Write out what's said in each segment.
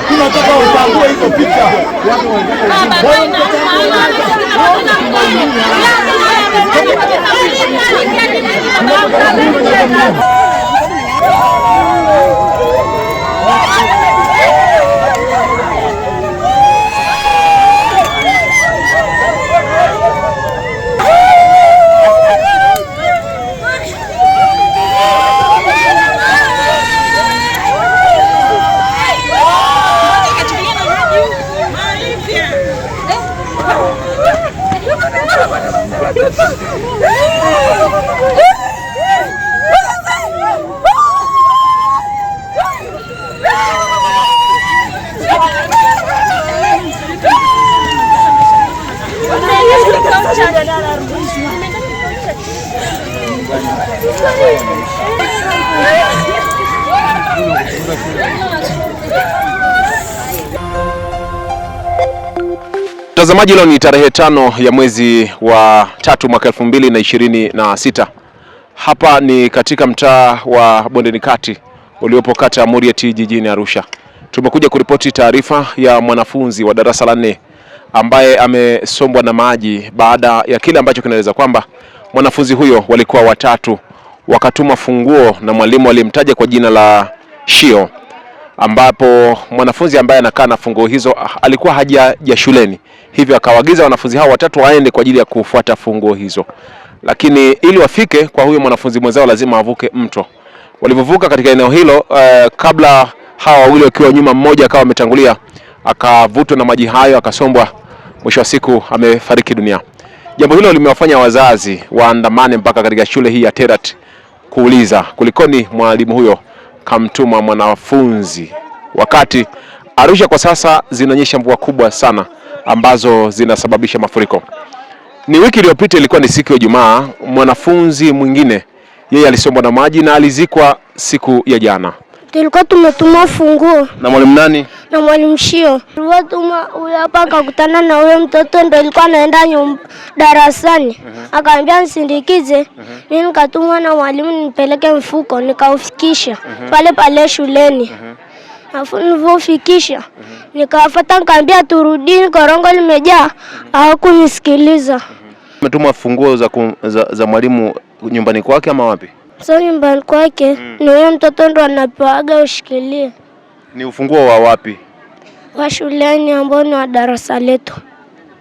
tunataka utambue hizo picha. Mtazamaji, leo ni tarehe 5 ya mwezi wa 3 mwaka 2026. Hapa ni katika mtaa wa Bondeni Kati uliopo kata ya Murieti jijini Arusha. Tumekuja kuripoti taarifa ya mwanafunzi wa darasa la 4 ambaye amesombwa na maji baada ya kile ambacho kinaeleza kwamba mwanafunzi huyo walikuwa watatu, wakatuma funguo na mwalimu alimtaja kwa jina la Shio, ambapo mwanafunzi ambaye anakaa na funguo hizo alikuwa hajaja shuleni, hivyo akawaagiza wanafunzi hao watatu waende kwa ajili ya kufuata funguo hizo. Lakini ili wafike kwa huyo mwanafunzi mwenzao lazima avuke mto. Walipovuka katika eneo hilo, kabla hawa wawili wakiwa nyuma, mmoja akawa ametangulia, akavutwa na maji hayo, akasombwa, mwisho wa siku amefariki dunia. Jambo hilo limewafanya wazazi waandamane mpaka katika shule hii ya Terat kuuliza kulikoni mwalimu huyo kamtuma mwanafunzi, wakati Arusha kwa sasa zinanyesha mvua kubwa sana ambazo zinasababisha mafuriko. Ni wiki iliyopita, ilikuwa ni siku ya Ijumaa, mwanafunzi mwingine yeye alisombwa na maji na alizikwa siku ya jana. Tulikuwa tumetuma funguo. Na mwalimu nani? Na mwalimu Shio. Tulikuwa tuma huyo hapa akakutana na huyo mtoto, ndio alikuwa anaenda darasani. Akaambia nisindikize. Mimi nikatumwa na mwalimu nipeleke mfuko, nikaufikisha pale pale shuleni. Afu nilipofikisha nikafuata, nikaambia turudi, korongo limejaa, hawakunisikiliza. Umetuma funguo za mwalimu nyumbani kwake ama wapi? Sio nyumbani kwake, ni huyo mtoto ndo anapewaga ushikilie. Ni ufunguo wa wapi? Wa shuleni ambao ni wa darasa letu.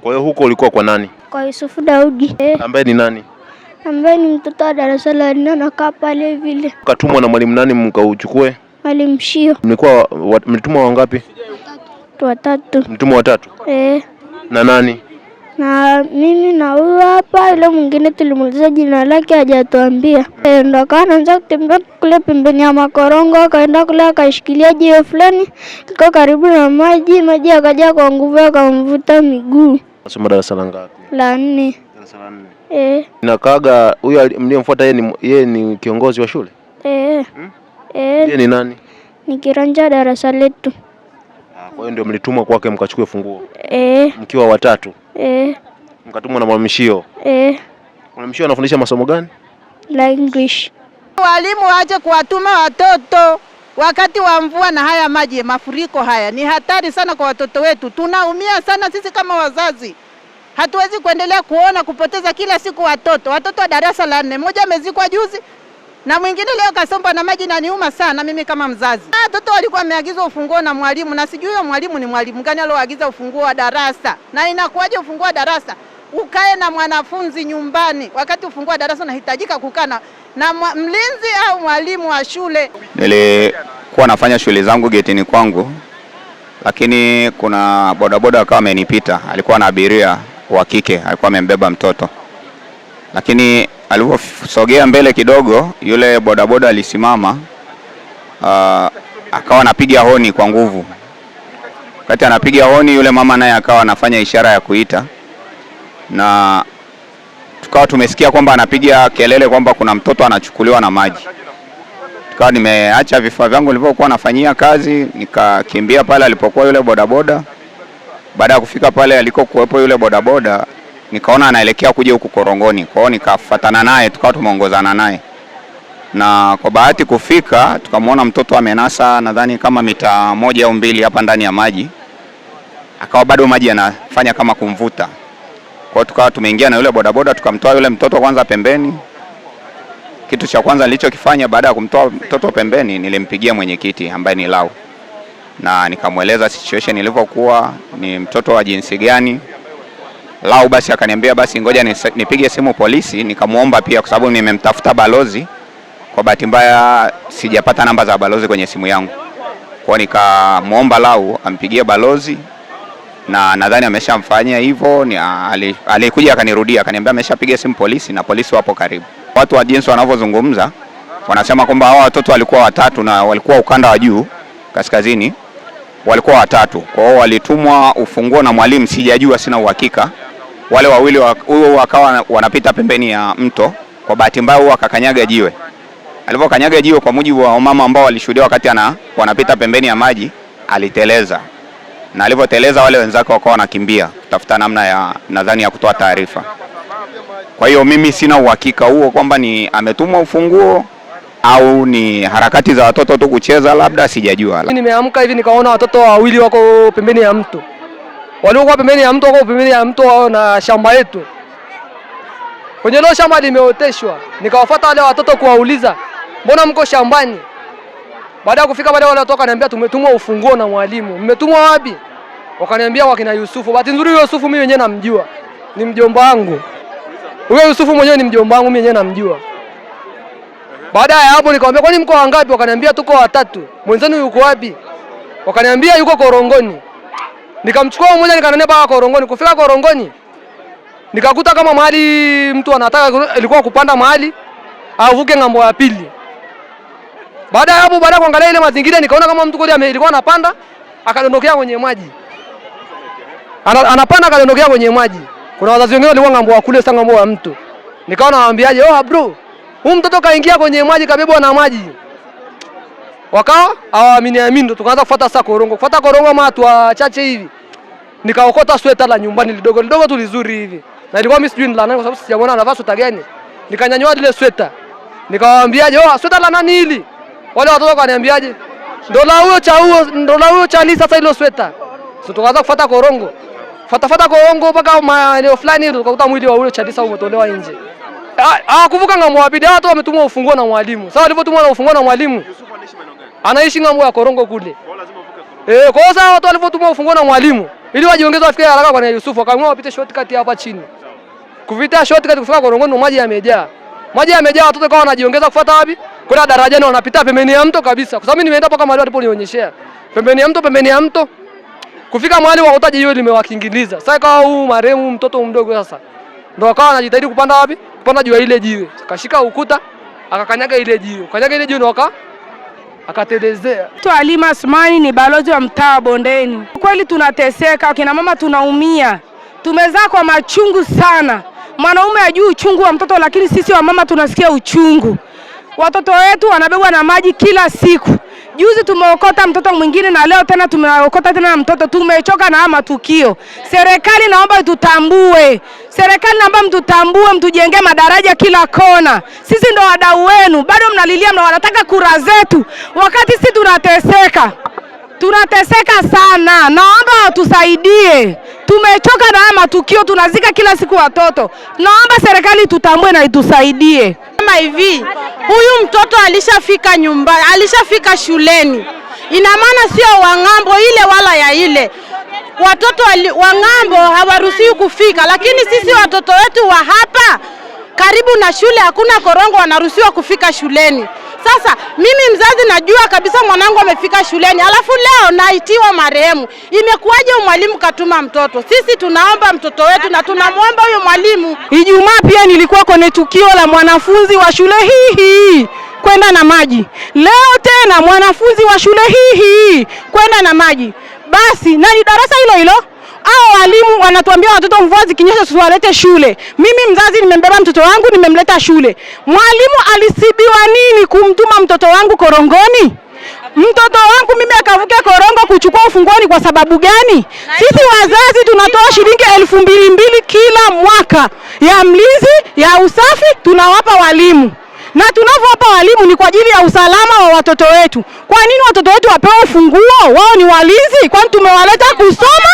Kwa hiyo huko ulikuwa kwa nani? Kwa Yusufu Daudi. Ambaye ni nani? Ambaye ni mtoto wa darasa la 4, anakaa pale vile. Ukatumwa na mwalimu nani mkauchukue? Mwalimu Shio. Mlitumwa wangapi? Watatu. Mlitumwa watatu? Na nani? Na mimi na huyu hapa, yule mwingine tulimuuliza jina lake hajatuambia. Ndo akaanza kutembea kule pembeni ya makorongo, akaenda kule akashikilia jiwe fulani liko karibu na maji akaja kwa nguvu akamvuta miguu. Unasoma darasa la ngapi? La 4. Darasa la 4. Inakaaga huyu mliyemfuata yeye ni kiongozi wa shule? Yeye ni nani? Ni kiranja darasa letu. Kwa hiyo ndio mlitumwa kwake mkachukue funguo? Mkiwa watatu? Mkatumwa na mwalimu Shio? Mwalimu Shio anafundisha masomo gani? La English. Walimu waache kuwatuma watoto wakati wa mvua na haya maji, mafuriko haya ni hatari sana kwa watoto wetu. Tunaumia sana sisi kama wazazi. Hatuwezi kuendelea kupoteza kila siku watoto wa darasa la 4. Mmoja amezikwa juzi na mwingine leo kasomba na maji, na niuma sana mimi kama mzazi. Watoto walikuwa wameagizwa ufunguo na mwalimu, na sijui huyo mwalimu ni mwalimu gani alioagiza ufunguo wa darasa. Na inakuwaje ufunguo wa darasa ukae na mwanafunzi nyumbani wakati ufunguo wa darasa unahitajika kukaa na mlinzi au mwalimu wa shule? Nilikuwa nafanya shughuli zangu getini kwangu, lakini kuna bodaboda akawa amenipita, alikuwa na abiria wa kike, alikuwa amembeba mtoto. Lakini aliposogea mbele kidogo, yule bodaboda alisimama, akawa anapiga honi kwa nguvu. Wakati anapiga honi, yule mama naye akawa anafanya ishara ya kuita, na tukawa tumesikia kwamba anapiga kelele kwamba kuna mtoto anachukuliwa na maji. Tukawa nimeacha vifaa vyangu nilivyokuwa nafanyia kazi, nikakimbia pale alipokuwa yule bodaboda. Baada ya kufika pale alikokuwepo yule bodaboda, nikaona anaelekea kuja huku korongoni. Kwa hiyo nikafuatana naye, tukawa tumeongozana naye. na kwa bahati kufika tukamwona mtoto amenasa nadhani kama mita 1 au 2 hapa ndani ya maji, akawa bado maji yanafanya kama kumvuta. Kwa hiyo tukawa tumeingia na yule bodaboda, tukamtoa yule mtoto kwanza pembeni. Kitu cha kwanza nilichokifanya baada ya kumtoa mtoto pembeni, nilimpigia mwenyekiti ambaye ni Lau, na nikamweleza situation ilivyokuwa, ni mtoto wa jinsi gani. Lau basi akaniambia basi ngoja nipige simu polisi. Nikamuomba pia, kwa sababu nimemtafuta balozi, kwa bahati mbaya sijapata namba za balozi kwenye simu yangu. Kwa nikamuomba Lau ampigie balozi, na nadhani ameshamfanyia hivyo. Alikuja akanirudia akaniambia ameshapiga simu polisi na polisi wapo karibu. Watu wa jinsi wanavyozungumza wanasema kwamba hao watoto walikuwa watatu na walikuwa ukanda wa juu kaskazini, walikuwa watatu. Kwa hiyo walitumwa ufunguo na mwalimu, sijajua, sina uhakika. Wale wawili huyo wakawa wanapita pembeni ya mto, kwa bahati mbaya huyo akakanyaga jiwe. Alipokanyaga jiwe, kwa mujibu wa mama ambao walishuhudia wakati wanapita pembeni ya maji, aliteleza. Na alipoteleza wale wenzake wakawa wanakimbia kutafuta namna ya nadhani ya kutoa taarifa. Kwa hiyo mimi sina uhakika huo kwamba ni ametumwa ufunguo au ni harakati za watoto tu kucheza, labda sijajua. Nimeamka hivi nikaona watoto wawili wako pembeni ya mto. Waliokuwa pembeni ya mto wako pembeni ya mto na shamba yetu. Kwenye hilo shamba limeoteshwa. Nikawafuata wale watoto kuwauliza, "Mbona mko shambani?" Baada ya kufika wale watoto wakaniambia tumetumwa ufunguo na mwalimu. "Mmetumwa wapi?" Wakaniambia wakina Yusufu. Bahati nzuri Yusufu mimi mwenyewe namjua. Ni mjomba wangu. Huyo Yusufu mwenyewe ni mjomba wangu, mimi mwenyewe namjua. Baada ya hapo nikamwambia kwani mko wangapi? Wakaniambia tuko watatu. Mwenzenu yuko wapi? Wakaniambia yuko Korongoni. Nikamchukua mmoja nikanania mpaka Korongoni. Kufika Korongoni nikakuta kama mahali mtu anataka ilikuwa kupanda mahali avuke ngambo ya pili. Baada ya hapo, baada ya kuangalia ile mazingira, nikaona kama mtu kweli ilikuwa anapanda akadondokea kwenye maji. Anapanda akadondokea kwenye maji. Kuna wazazi wengine walikuwa ngambo wa kule, sasa ngambo wa mtu. Nikaona nawaambiaje, "Oh bro, huyu mtoto kaingia kwenye maji, kabebwa na maji." Wakawa hawaamini, tukaanza kufuata sasa korongo. Kufuata korongo kama watu wachache hivi. Nikaokota sweta la nyumbani lidogo tu lizuri hivi. Na ilikuwa mimi sijui ni la nani kwa sababu sijaona anavaa sweta gani. Nikanyanyua ile sweta. Nikawaambiaje, "Oh, sweta la nani hili?" Wale watoto wakaniambiaje, "Ndo la huyo chali sasa hilo sweta." Sisi tukaanza kufuata korongo. Fuata korongo mpaka maeneo fulani tukakuta mwili wa huyo chali sasa umetolewa nje. Kuvuka ngambo ya pili, watu wametumwa ufunguo na mwalimu. Sasa walipotumwa na ufunguo na mwalimu, anaishi ngambo ya korongo kule. Kwa hiyo sasa watu walipotumwa ufunguo na mwalimu, ili wajiongeze wafike haraka kwa Yusufu, akaamua wapite shortcut hapa chini. Kupita shortcut kufika Korongoni maji yamejaa. Maji yamejaa, watoto kwa wanajiongeza kufuata wapi? Kuna darajani wanapita pembeni ya mto kabisa. Kwa sababu mimi nimeenda paka mahali waliponionyeshea. Pembeni ya mto. Kufika mahali wakotaje hiyo limewakingiliza. Sasa kwa huu marehemu mtoto mdogo sasa ndio akawa anajitahidi kupanda wapi? Kupanda juu ya ile jiwe. Akashika ukuta, akakanyaga ile jiwe. Kanyaga ile jiwe ndio akatelezea. Halima Asmani ni balozi wa mtaa Bondeni. Kweli tunateseka, kina mama tunaumia. Tumezaa kwa machungu sana. Mwanaume hajui uchungu wa mtoto, lakini sisi wa mama tunasikia uchungu. Watoto wetu wanabebwa na maji kila siku. Juzi tumeokota mtoto mwingine na leo tena tumeokota tena mtoto. Tumechoka na matukio. Serikali naomba itutambue. Serikali naomba mtutambue, mtujengee madaraja kila kona. Sisi ndo wadau wenu. Bado mnalilia wanataka kura zetu wakati sisi tunateseka. Tunateseka sana. Naomba tusaidie. Tumechoka na matukio, tunazika kila siku watoto. Naomba serikali tutambue na itusaidie. Kama hivi, huyu mtoto alishafika nyumbani, alishafika shuleni. Ina maana sio wang'ambo ile wala ya ile. Watoto wang'ambo hawaruhusiwi kufika, lakini sisi watoto wetu wa hapa karibu na shule hakuna korongo wanaruhusiwa kufika shuleni. Sasa mimi mzazi najua kabisa mwanangu amefika shuleni, alafu leo naitiwa marehemu. Imekuwaje mwalimu katuma mtoto? Sisi tunaomba mtoto wetu na tunamwomba huyo mwalimu. Ijumaa pia nilikuwa kwenye tukio la mwanafunzi wa shule hii kwenda na maji. Leo tena mwanafunzi wa shule hii kwenda na maji. Basi na ni darasa hilo hao walimu wanatuambia watoto mvua zikinyesha tuwalete shule. Mimi mzazi nimembeba mtoto wangu nimemleta shule. Mwalimu alisibiwa nini kumtuma mtoto wangu korongoni? Mtoto wangu mimi akavuke korongo kuchukua ufungoni kwa sababu gani? Sisi wazazi tunatoa shilingi 2,200 kila mwaka ya mlizi, ya usafi tunawapa walimu. na tunavyowapa walimu ni kwa ajili ya usalama wa watoto wetu. Kwa nini watoto wetu wapewe ufunguo? Wao ni walinzi? Kwani tumewaleta kusoma?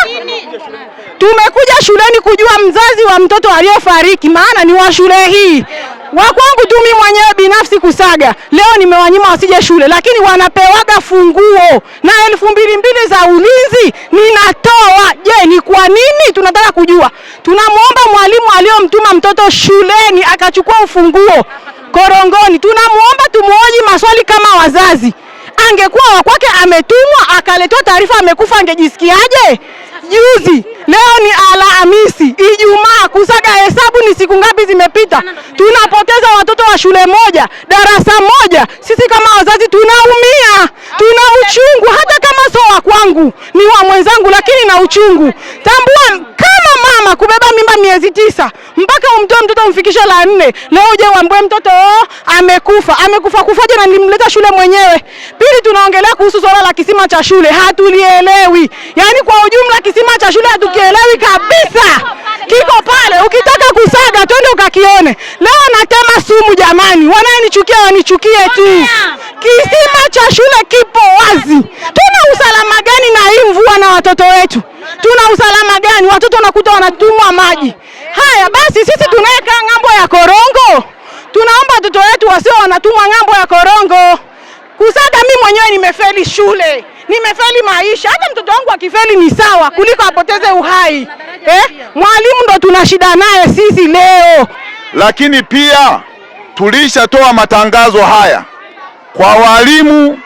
Tumekuja shuleni kujua mzazi wa mtoto aliyefariki, maana ni wa shule hii. Wa kwangu tu mimi mwenyewe binafsi Kusaga, leo nimewanyima wasije shule, lakini wanapewaga funguo na 2,200 za ulinzi ninatoa. Je, ni kwa nini? Tunataka kujua. Tunamuomba mwalimu aliyomtuma mtoto shuleni akachukua ufunguo korongoni, tunamuomba tumuoji maswali kama wazazi. Angekuwa wa kwake ametumwa akaletwa taarifa amekufa, angejisikiaje? Juzi, leo ni Alhamisi, Ijumaa, Kusaga hesabu ni siku ngapi zimepita? Tunapoteza watoto wa shule moja, darasa moja. Sisi kama wazazi tunaumia, tuna uchungu. Hata kama sio wa kwangu, ni wa mwenzangu, lakini na uchungu. Tambua kama mama kubeba mimba miezi 9 mpaka umtoe mtoto umfikishe la 4, leo uje uambie mtoto amekufa. Amekufa kufaje na nilimleta shule mwenyewe? Pili, tunaongelea kuhusu swala la kisima cha shule, hatulielewi. Yaani kwa ujumla kisima cha shule hatukielewi kabisa. Kiko pale, ukitaka Kusaga twende ukakione. Leo natema sumu jamani, wananichukia wanichukie tu. Kisima cha shule kipo wazi. Tuna usalama gani na hii mvua na watoto wetu? Tuna usalama gani? Watoto wanakuta wanatumwa maji. Haya basi, sisi tunaweka ng'ambo ya korongo. Tunaomba watoto wetu wasio wanatumwa ng'ambo ya korongo. Kusaga mimi mwenyewe nimefeli shule, nimefeli maisha. Hata mtoto wangu akifeli ni sawa kuliko apoteze uhai. Mwalimu ndo tuna shida naye sisi leo. Lakini pia tulishatoa matangazo haya kwa walimu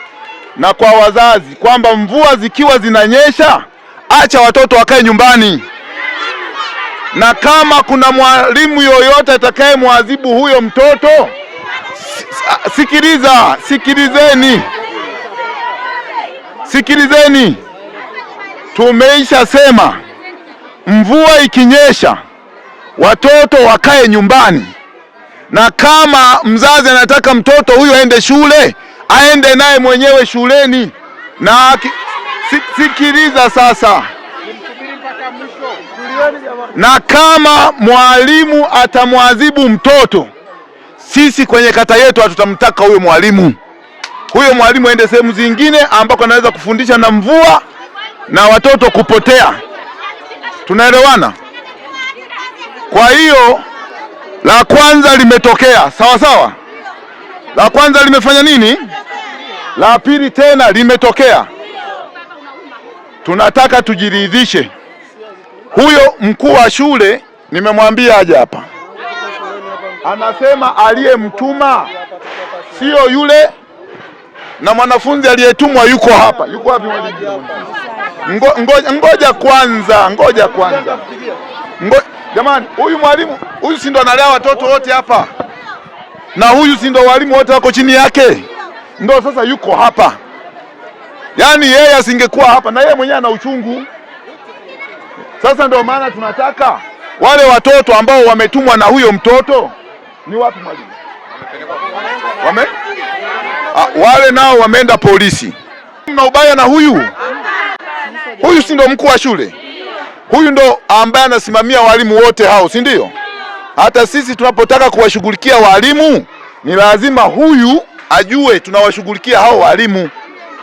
na kwa wazazi kwamba mvua zikiwa zinanyesha, acha watoto wakae nyumbani. Na kama kuna mwalimu yoyote atakayemwadhibu huyo mtoto, sikilizeni. Tumeisha sema mvua ikinyesha watoto wakae nyumbani, na kama mzazi anataka mtoto huyo aende shule, aende naye mwenyewe shuleni. Na sikiliza sasa, na kama mwalimu atamwadhibu mtoto, sisi kwenye kata yetu hatutamtaka huyo mwalimu. Huyo mwalimu aende sehemu zingine ambako anaweza kufundisha na mvua na watoto kupotea. Tunaelewana? Kwa hiyo la kwanza limetokea, sawa sawa. La kwanza limefanya nini? La pili tena limetokea. Tunataka tujiridhishe. Huyo mkuu wa shule nimemwambia aje hapa. Anasema aliyemtuma sio yule, na mwanafunzi aliyetumwa yuko hapa. Yuko wapi mwalimu? Ngoja kwanza. Jamani, huyu mwalimu huyu si ndo analea watoto wote hapa, na huyu si ndo walimu wote wako chini yake? Ndo sasa yuko hapa. Yaani yeye asingekuwa hapa, na yeye mwenyewe ana uchungu. Sasa ndio maana tunataka wale watoto ambao wametumwa na huyo mtoto ni wapi mwalimu? Wale nao wameenda polisi. Mna ubaya na huyu si ndo mkuu wa shule? Huyu ndo ambaye anasimamia walimu wote hao, si ndio? Hata sisi tunapotaka kuwashughulikia walimu ni lazima huyu ajue tunawashughulikia hao walimu,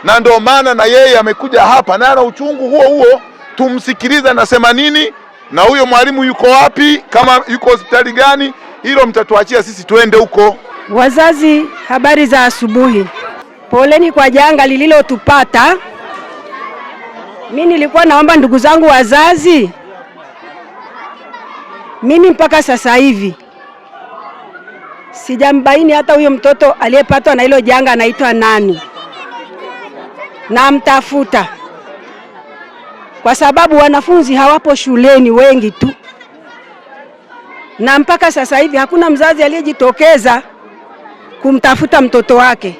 na ndio maana na yeye amekuja hapa na ana uchungu huo. Tumsikiliza nasema nini, na huyo mwalimu yuko wapi, kama yuko hospitali gani, hilo mtatuachia sisi tuende huko. Wazazi, habari za asubuhi. Poleni kwa janga lililotupata. Mimi nilikuwa naomba ndugu zangu wazazi, mimi mpaka sasa hivi sijambaini hata huyo mtoto aliyepatwa na hilo janga anaitwa nani. Na mtafuta, kwa sababu wanafunzi hawapo shuleni wengi tu, na mpaka sasa hivi hakuna mzazi aliyejitokeza kumtafuta mtoto wake.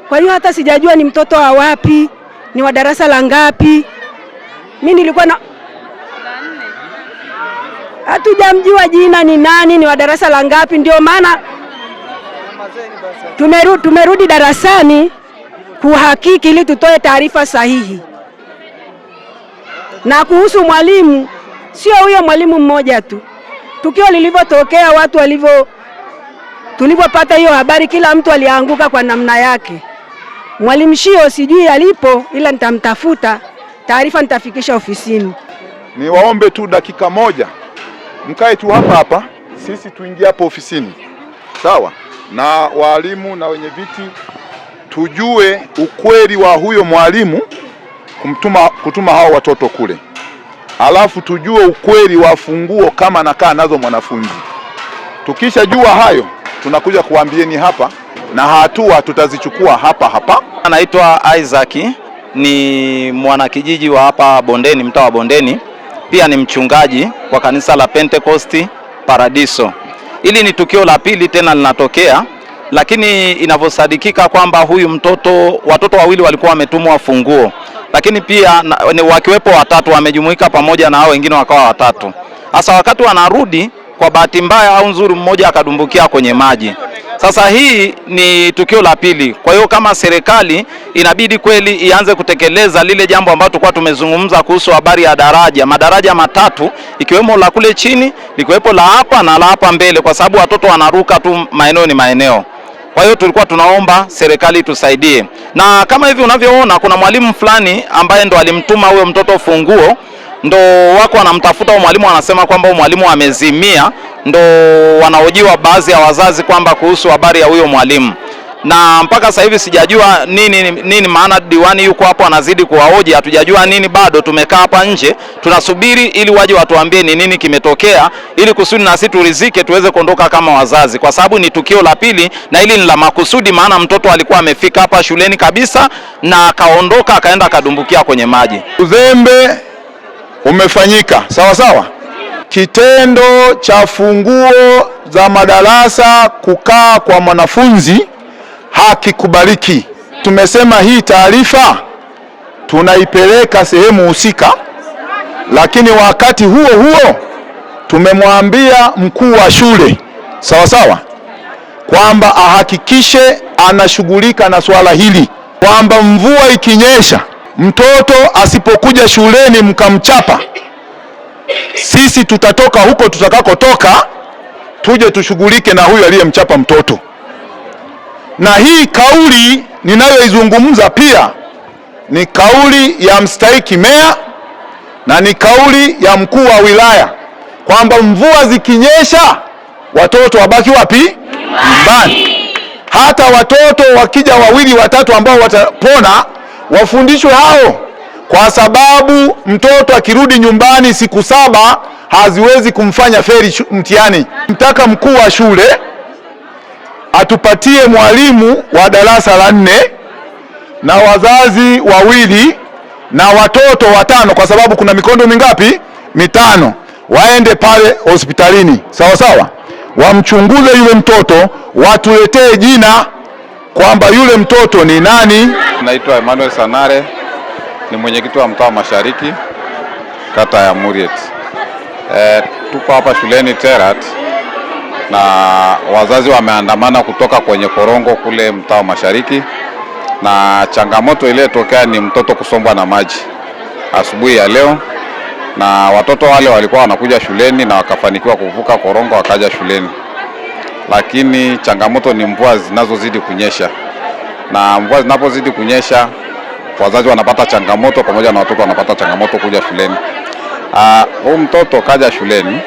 Kwa hiyo hata sijajua ni mtoto wa wapi, ni wa darasa la ngapi. Mimi nilikuwa na hatujamjua jina ni nani, ni wa darasa la ngapi. Ndio maana tumerudi darasani kuhakiki ili tutoe taarifa sahihi. Na kuhusu mwalimu, sio huyo mwalimu mmoja tu. Tukio lilivyotokea, watu Tulipopata hiyo habari, kila mtu alianguka kwa namna yake. Mwalimu Shio sijui alipo, ila nitamtafuta, taarifa nitafikisha ofisini. Niwaombe tu dakika moja, mkae tu hapa, sisi tuingie hapo ofisini, sawa, na walimu na wenye viti, tujue ukweli wa huyo mwalimu kutuma hao watoto kule, alafu tujue ukweli wa funguo kama anakaa nazo mwanafunzi. Tukishajua hayo, tunakuja kuambieni hapa na hatua tutazichukua hapa. Anaitwa Isaac, ni mwanakijiji wa hapa Bondeni, mtaa wa Bondeni. Pia ni mchungaji wa kanisa la Pentecost Paradiso. Hili ni tukio la pili tena linatokea, lakini inavyosadikika kwamba huyu watoto wawili walikuwa wametumwa funguo, lakini pia wakiwepo watatu wamejumuika pamoja na hao wengine wakawa watatu. Hasa wakati wanarudi, kwa bahati mbaya au nzuri, mmoja akadumbukia kwenye maji. Sasa hii ni tukio la pili. Kwa hiyo kama serikali inabidi kweli ianze kutekeleza lile jambo ambalo tulikuwa tumezungumza kuhusu habari ya madaraja matatu, ikiwemo la kule chini, likiwepo la hapa na la hapa mbele, kwa sababu watoto wanaruka tu maeneo. Kwa hiyo tulikuwa tunaomba serikali tusaidie. Na kama hivi unavyoona, kuna mwalimu fulani ambaye ndo alimtuma huyo mtoto funguo, ndo wako wanamtafuta mwalimu, wanasema kwamba mwalimu amezimia, ndo wanahojiwa baadhi ya wazazi kwamba kuhusu habari ya huyo mwalimu. Na mpaka sasa hivi sijajua nini maana diwani yuko hapo anazidi kuwahoji, hatujajua nini bado. Tumekaa hapa nje tunasubiri ili waje watuambie ni nini kimetokea, ili kusudi na sisi turizike tuweze kuondoka kama wazazi, kwa sababu ni tukio la pili na hili ni la makusudi, maana mtoto alikuwa amefika hapa shuleni kabisa na akaondoka akaenda akadumbukia kwenye maji. Uzembe umefanyika, sawa. Kitendo cha funguo za madarasa kukaa kwa mwanafunzi hakikubaliki. Tumesema hii taarifa tunaipeleka sehemu husika, lakini wakati huo tumemwambia mkuu wa shule, sawa, kwamba ahakikishe anashughulika na swala hili, kwamba mvua ikinyesha, mtoto asipokuja shuleni mkamchapa, sisi tutatoka huko tutakakotoka tuje tushughulike na huyu aliyemchapa mtoto. Na hii kauli ninayoizungumza pia ni kauli ya mstahiki meya na ni kauli ya mkuu wa wilaya, kwamba mvua zikinyesha watoto wabaki wapi? Nyumbani. Hata watoto wakija wawili watatu ambao watapona wafundishwe hao, kwa sababu mtoto akirudi nyumbani siku 7 haziwezi kumfanya feri mtihani. Mtaka mkuu wa shule atupatie mwalimu wa darasa la 4 na wazazi wawili na watoto 5, kwa sababu kuna mikondo mingapi? 5. Waende pale hospitalini, sawa, wamchunguze yule mtoto, watuletee jina kwamba yule mtoto ni nani. Naitwa Emmanuel Sanare, ni mwenyekiti wa mtaa wa Mashariki, kata ya Muriet. Tuko hapa shuleni Terat na wazazi wameandamana kutoka kwenye korongo kule mtaa wa Mashariki, na changamoto iliyotokea ni mtoto kusombwa na maji asubuhi ya leo, na watoto wale walikuwa wanakuja shuleni na wakafanikiwa kuvuka korongo wakaja shuleni, lakini changamoto ni mvua zinazozidi kunyesha, na mvua zinapozidi kunyesha wazazi wanapata changamoto pamoja na watoto wanapata changamoto kuja shuleni. Huyu mtoto kaja shuleni,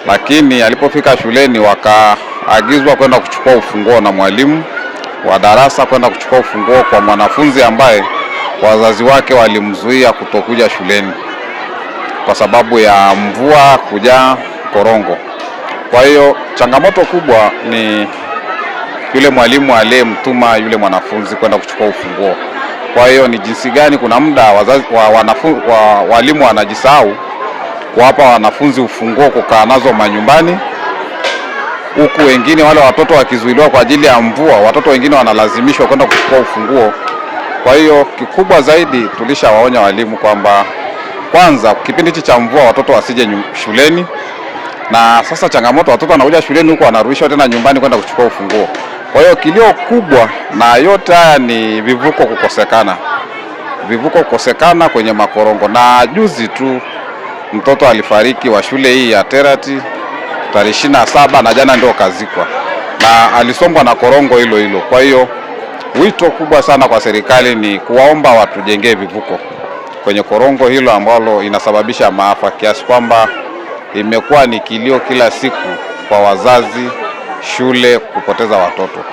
lakini alipofika shuleni wakaagizwa kwenda kuchukua ufunguo na mwalimu wa darasa, kwenda kuchukua ufunguo kwa mwanafunzi ambaye wazazi wake walimzuia kutokuja shuleni kwa sababu ya mvua kuja korongo. Kwa hiyo changamoto kubwa ni yule mwalimu aliyemtuma yule mwanafunzi kwenda kuchukua ufunguo. Kwa hiyo ni jinsi gani kuna muda walimu wanajisahau kuwapa wanafunzi ufunguo kukaa nazo manyumbani, huku wengine wale watoto wakizuiliwa kwa ajili ya mvua, watoto wengine wanalazimishwa kwenda kuchukua ufunguo. Kwa hiyo kikubwa zaidi tulishawaonya walimu kwamba kwanza kipindi cha mvua watoto wasije shuleni, na sasa changamoto watoto wanakuja shuleni huko wanarudishwa tena nyumbani kwenda kuchukua ufunguo. Kwa hiyo kilio kubwa na yote haya ni vivuko kukosekana kwenye makorongo. Na juzi tu mtoto alifariki wa shule hii ya Terati tarehe 27 na jana ndio kazikwa. na alisombwa na korongo hilo hilo. Kwa hiyo wito kubwa sana kwa serikali ni kuwaomba watujengee vivuko kwenye korongo hilo ambalo inasababisha maafa, kiasi kwamba imekuwa ni kilio kila siku kwa wazazi, shule kupoteza watoto.